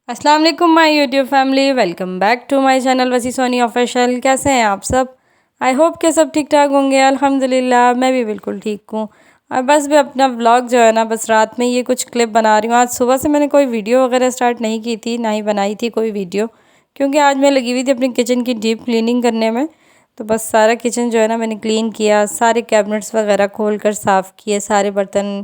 अस्सलाम वालेकुम my YouTube family, welcome back to my channel Wasi Soni official. कैसे हैं आप सब? आई होप के सब ठीक ठाक होंगे। अल्हम्दुलिल्लाह मैं भी बिल्कुल ठीक हूँ। और बस मैं अपना व्लॉग जो है ना, बस रात में ये कुछ क्लिप बना रही हूँ। आज सुबह से मैंने कोई वीडियो वगैरह स्टार्ट नहीं की थी, ना ही बनाई थी कोई वीडियो, क्योंकि आज मैं लगी हुई थी अपनी किचन की डीप क्लीनिंग करने में। तो बस सारा किचन जो है ना मैंने क्लीन किया, सारे कैबिनेट्स वगैरह खोल कर साफ़ किए, सारे बर्तन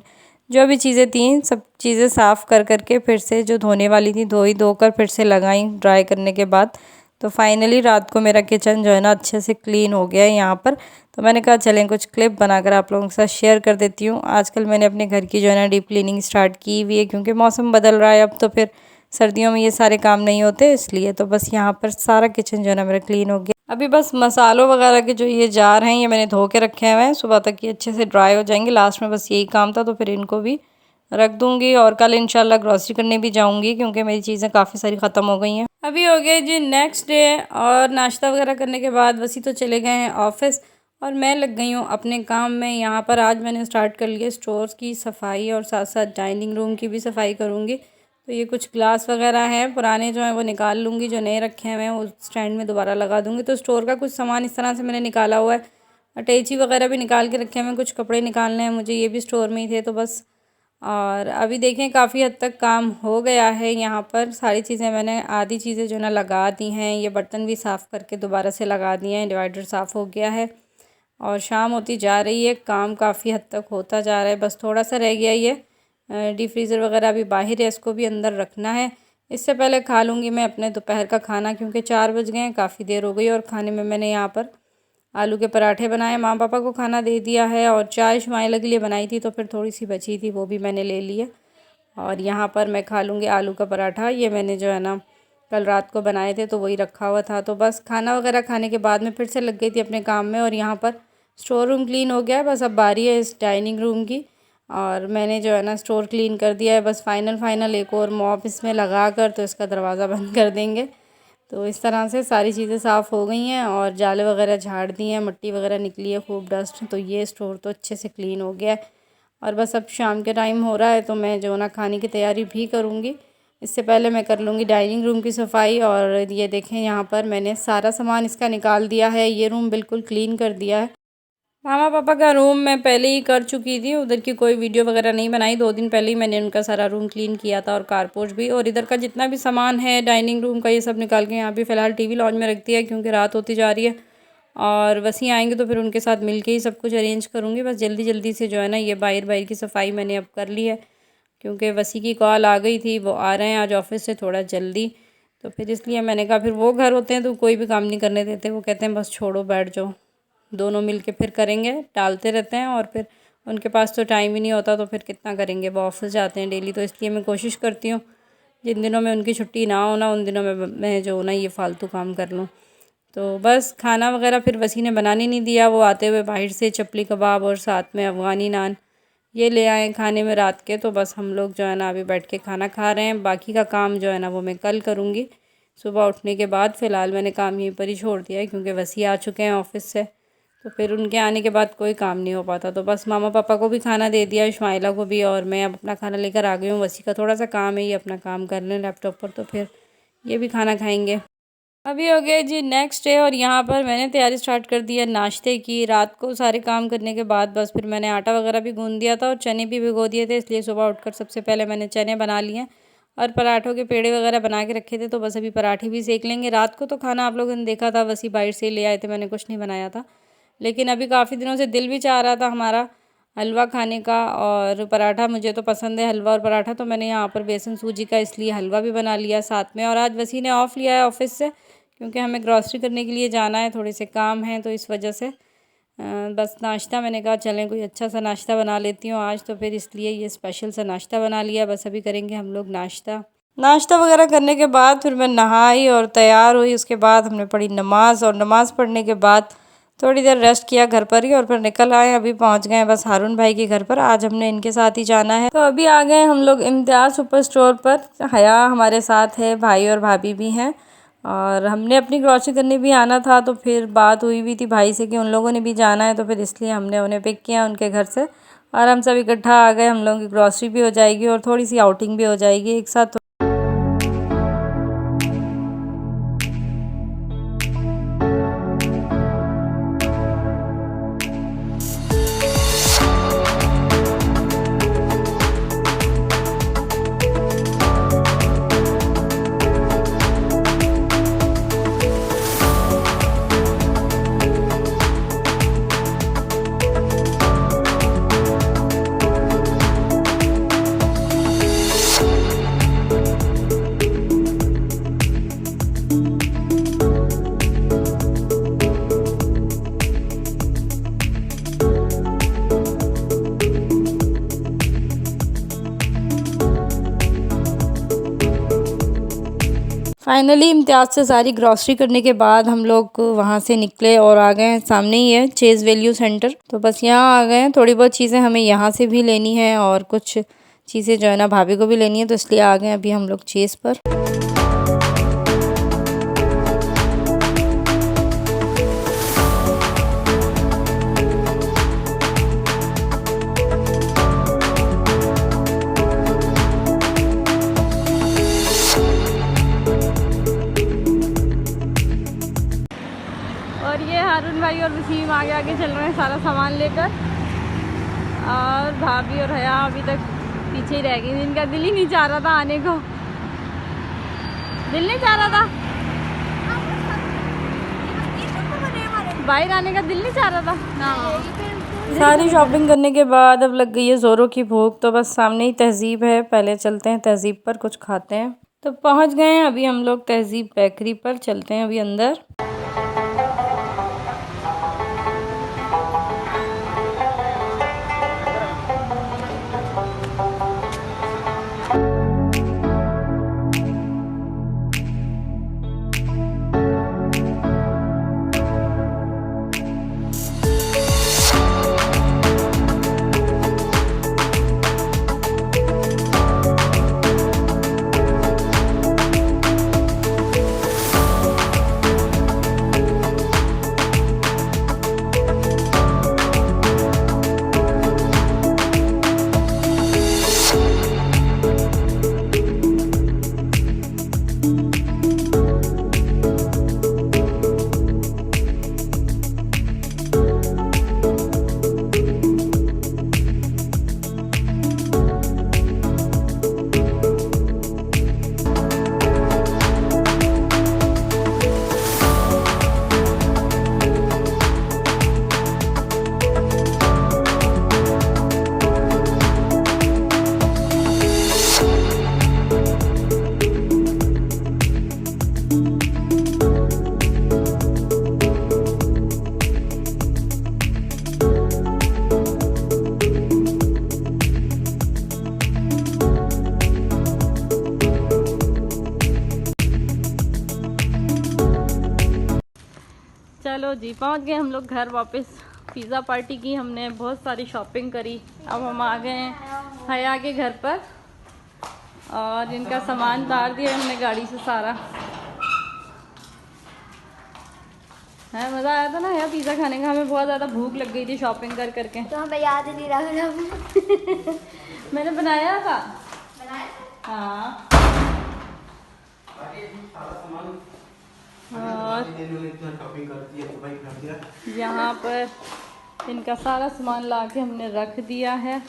जो भी चीज़ें थी सब चीज़ें साफ़ कर करके फिर से जो धोने वाली थी धोकर फिर से लगाई ड्राई करने के बाद। तो फाइनली रात को मेरा किचन जो है ना अच्छे से क्लीन हो गया है यहाँ पर। तो मैंने कहा चलें कुछ क्लिप बनाकर आप लोगों के साथ शेयर कर देती हूँ। आजकल मैंने अपने घर की जो है ना डीप क्लीनिंग स्टार्ट की हुई है, क्योंकि मौसम बदल रहा है अब, तो फिर सर्दियों में ये सारे काम नहीं होते, इसलिए तो बस यहाँ पर सारा किचन जो है ना मेरा क्लीन हो गया। अभी बस मसालों वगैरह के जो ये जार हैं ये मैंने धो के रखे हुए हैं, सुबह तक ये अच्छे से ड्राई हो जाएंगे। लास्ट में बस यही काम था, तो फिर इनको भी रख दूंगी और कल इंशाल्लाह ग्रॉसरी करने भी जाऊंगी, क्योंकि मेरी चीज़ें काफ़ी सारी ख़त्म हो गई हैं। अभी हो गए जी नेक्स्ट डे, और नाश्ता वगैरह करने के बाद वसी तो चले गए हैं ऑफिस और मैं लग गई हूँ अपने काम में। यहाँ पर आज मैंने स्टार्ट कर लिया स्टोर्स की सफाई और साथ साथ डाइनिंग रूम की भी सफाई करूँगी। तो ये कुछ ग्लास वगैरह हैं पुराने जो हैं वो निकाल लूँगी, जो नए रखे हुए हैं वो स्टैंड में दोबारा लगा दूँगी। तो स्टोर का कुछ सामान इस तरह से मैंने निकाला हुआ है। अटैची वगैरह भी निकाल के रखे हैं, कुछ कपड़े निकालने हैं मुझे, ये भी स्टोर में ही थे। तो बस और अभी देखें काफ़ी हद तक काम हो गया है। यहाँ पर सारी चीज़ें मैंने आधी चीज़ें जो ना लगा दी हैं, ये बर्तन भी साफ़ करके दोबारा से लगा दिए हैं, डिवाइडर साफ़ हो गया है और शाम होती जा रही है, काम काफ़ी हद तक होता जा रहा है। बस थोड़ा सा रह गया ये डीप फ्रीज़र वगैरह अभी बाहर है, इसको भी अंदर रखना है। इससे पहले खा लूँगी मैं अपने दोपहर का खाना, क्योंकि 4 बज गए हैं, काफ़ी देर हो गई। और खाने में मैंने यहाँ पर आलू के पराठे बनाए, माँ पापा को खाना दे दिया है, और चाय शुमाइला के लिए बनाई थी तो फिर थोड़ी सी बची थी वो भी मैंने ले लिया। और यहाँ पर मैं खा लूँगी आलू का पराठा, ये मैंने जो है ना कल रात को बनाए थे तो वही रखा हुआ था। तो बस खाना वगैरह खाने के बाद में फिर से लग गई थी अपने काम में। और यहाँ पर स्टोर रूम क्लीन हो गया है, बस अब बारी है इस डाइनिंग रूम की। और मैंने जो है ना स्टोर क्लीन कर दिया है, बस फाइनल एक और मॉप इसमें लगा कर तो इसका दरवाज़ा बंद कर देंगे। तो इस तरह से सारी चीज़ें साफ़ हो गई हैं और जाले वगैरह झाड़ दी हैं, मिट्टी वगैरह निकली है खूब, डस्ट। तो ये स्टोर तो अच्छे से क्लीन हो गया है। और बस अब शाम के टाइम हो रहा है तो मैं जो ना खाने की तैयारी भी करूँगी। इससे पहले मैं कर लूँगी डाइनिंग रूम की सफाई। और ये देखें यहाँ पर मैंने सारा सामान इसका निकाल दिया है, ये रूम बिल्कुल क्लीन कर दिया है। मामा पापा का रूम मैं पहले ही कर चुकी थी, उधर की कोई वीडियो वगैरह नहीं बनाई। 2 दिन पहले ही मैंने उनका सारा रूम क्लीन किया था और कारपोच भी। और इधर का जितना भी सामान है डाइनिंग रूम का ये सब निकाल के यहाँ पे फ़िलहाल टीवी लॉन्च में रख दिया है, क्योंकि रात होती जा रही है और वसी आएंगे तो फिर उनके साथ मिल के ही सब कुछ अरेंज करूँगी। बस जल्दी जल्दी से जो है ना ये बाहर की सफाई मैंने अब कर ली है, क्योंकि वसी की कॉल आ गई थी, वो आ रहे हैं आज ऑफिस से थोड़ा जल्दी। तो फिर इसलिए मैंने कहा, फिर वो घर होते हैं तो कोई भी काम नहीं करने देते, वो कहते हैं बस छोड़ो बैठ जाओ, दोनों मिल के फिर करेंगे, टालते रहते हैं। और फिर उनके पास तो टाइम ही नहीं होता, तो फिर कितना करेंगे, वो ऑफिस जाते हैं डेली। तो इसलिए मैं कोशिश करती हूँ जिन दिनों में उनकी छुट्टी ना हो ना, उन दिनों में मैं जो ना ये फ़ालतू काम कर लूँ। तो बस खाना वगैरह फिर वसी ने बनाने नहीं दिया, वो आते हुए बाहर से चपली कबाब और साथ में अफ़गानी नान ये ले आए खाने में रात के। तो बस हम लोग जो है ना अभी बैठ के खाना खा रहे हैं, बाकी का काम जो है ना वो मैं कल करूँगी सुबह उठने के बाद। फ़िलहाल मैंने काम यहीं पर ही छोड़ दिया है, क्योंकि वसी आ चुके हैं ऑफिस से, तो फिर उनके आने के बाद कोई काम नहीं हो पाता। तो बस मामा पापा को भी खाना दे दिया, शुमाइला को भी, और मैं अब अपना खाना लेकर आ गई हूँ। वसी का थोड़ा सा काम है, ये अपना काम कर लें लैपटॉप पर, तो फिर ये भी खाना खाएंगे। अभी हो गया जी नेक्स्ट डे, और यहाँ पर मैंने तैयारी स्टार्ट कर दी है नाश्ते की। रात को सारे काम करने के बाद बस फिर मैंने आटा वगैरह भी गूँध दिया था और चने भी भिगो दिए थे, इसलिए सुबह उठकर सबसे पहले मैंने चने बना लिए और पराठों के पेड़े वगैरह बना के रखे थे। तो बस अभी पराठे भी सेक लेंगे। रात को तो खाना आप लोगों ने देखा था, वसी बाहर से ले आए थे, मैंने कुछ नहीं बनाया था। लेकिन अभी काफ़ी दिनों से दिल भी चाह रहा था हमारा हलवा खाने का, और पराठा मुझे तो पसंद है, हलवा और पराठा। तो मैंने यहाँ पर बेसन सूजी का इसलिए हलवा भी बना लिया साथ में। और आज वसी ने ऑफ़ लिया है ऑफिस से, क्योंकि हमें ग्रॉसरी करने के लिए जाना है, थोड़े से काम हैं, तो इस वजह से बस नाश्ता मैंने कहा चलें कोई अच्छा सा नाश्ता बना लेती हूँ आज, तो फिर इसलिए ये स्पेशल सा नाश्ता बना लिया। बस अभी करेंगे हम लोग नाश्ता। नाश्ता वगैरह करने के बाद फिर मैं नहाई और तैयार हुई। उसके बाद हमने पढ़ी नमाज़, और नमाज़ पढ़ने के बाद थोड़ी देर रेस्ट किया घर पर ही, और फिर निकल आए। अभी पहुंच गए बस हारून भाई के घर पर, आज हमने इनके साथ ही जाना है। तो अभी आ गए हम लोग इम्तियाज़ सुपर स्टोर पर। हया हमारे साथ है, भाई और भाभी भी हैं, और हमने अपनी ग्रॉसरी करने भी आना था। तो फिर बात हुई भी थी भाई से कि उन लोगों ने भी जाना है, तो फिर इसलिए हमने उन्हें पिक किया उनके घर से, और हम सब इकट्ठा आ गए। हम लोगों की ग्रॉसरी भी हो जाएगी और थोड़ी सी आउटिंग भी हो जाएगी एक साथ। फाइनली इम्तियाज़ से सारी ग्रॉसरी करने के बाद हम लोग वहाँ से निकले और आ गए हैं, सामने ही है चेज़ वैल्यू सेंटर। तो बस यहाँ आ गए हैं। थोड़ी बहुत चीज़ें हमें यहाँ से भी लेनी है और कुछ चीज़ें जो है ना भाभी को भी लेनी है, तो इसलिए आ गए अभी हम लोग चेज़ पर। और ये हारून भाई और वसीम आगे आगे चल रहे हैं सारा सामान लेकर, और भाभी और हया अभी तक पीछे ही रह गई। इनका दिल ही नहीं चाह रहा था आने को, दिल नहीं चाह रहा था, बाहर आने का दिल नहीं चाह रहा था ना। सारी शॉपिंग करने के बाद अब लग गई है ज़ोरों की भूख, तो बस सामने ही तहज़ीब है, पहले चलते हैं तहज़ीब पर कुछ खाते हैं। तो पहुंच गए हैं अभी हम लोग तहज़ीब बेकरी पर, चलते हैं अभी अंदर। चलो जी पहुंच गए हम लोग घर वापस। पिज़्ज़ा पार्टी की हमने बहुत सारी शॉपिंग करी। अब हम आ गए हैं हया के घर पर और इनका सामान उतार दिया हमने गाड़ी से सारा। है मज़ा आया था ना यार पिज़्ज़ा खाने का, हमें बहुत ज़्यादा भूख लग गई थी शॉपिंग कर करके। तो हमें याद नहीं रहा मैंने बनाया था। हाँ और यहाँ पर इनका सारा सामान ला के हमने रख दिया है।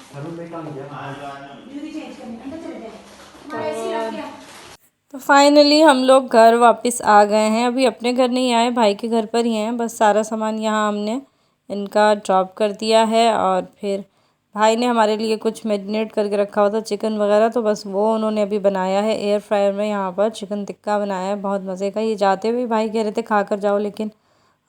तो फाइनली हम लोग घर वापस आ गए हैं। अभी अपने घर नहीं आए, भाई के घर पर ही हैं। बस सारा सामान यहाँ हमने इनका ड्रॉप कर दिया है और फिर भाई ने हमारे लिए कुछ मैरिनेट करके रखा हुआ था चिकन वगैरह, तो बस वो उन्होंने अभी बनाया है एयर फ्रायर में। यहाँ पर चिकन टिक्का बनाया है बहुत मज़े का। ये जाते हुए भाई कह रहे थे खा कर जाओ, लेकिन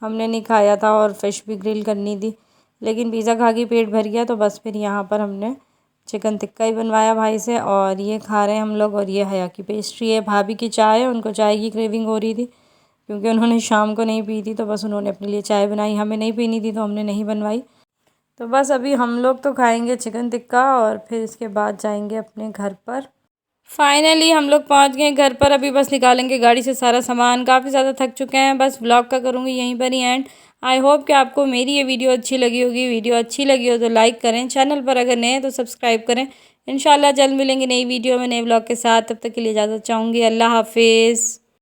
हमने नहीं खाया था और फ़िश भी ग्रिल करनी थी, लेकिन पिज़्ज़ा खा के पेट भर गया। तो बस फिर यहाँ पर हमने चिकन टिक्का ही बनवाया भाई से और ये खा रहे हैं हम लोग। और ये हया की पेस्ट्री है, भाभी की चाय है, उनको चाय की क्रेविंग हो रही थी क्योंकि उन्होंने शाम को नहीं पी थी, तो बस उन्होंने अपने लिए चाय बनाई। हमें नहीं पीनी थी तो हमने नहीं बनवाई। तो बस अभी हम लोग तो खाएंगे चिकन टिक्का और फिर इसके बाद जाएंगे अपने घर पर। फाइनली हम लोग पहुंच गए घर पर। अभी बस निकालेंगे गाड़ी से सारा सामान। काफ़ी ज़्यादा थक चुके हैं, बस व्लॉग का करूँगी यहीं पर ही एंड। आई होप कि आपको मेरी ये वीडियो अच्छी लगी होगी। वीडियो अच्छी लगी हो तो लाइक करें, चैनल पर अगर नए हैं तो सब्सक्राइब करें। इंशाल्लाह जल्द मिलेंगे नई वीडियो में नए व्लॉग के साथ। तब तक के लिए इजाज़त चाहूँगी। अल्लाह हाफिज़।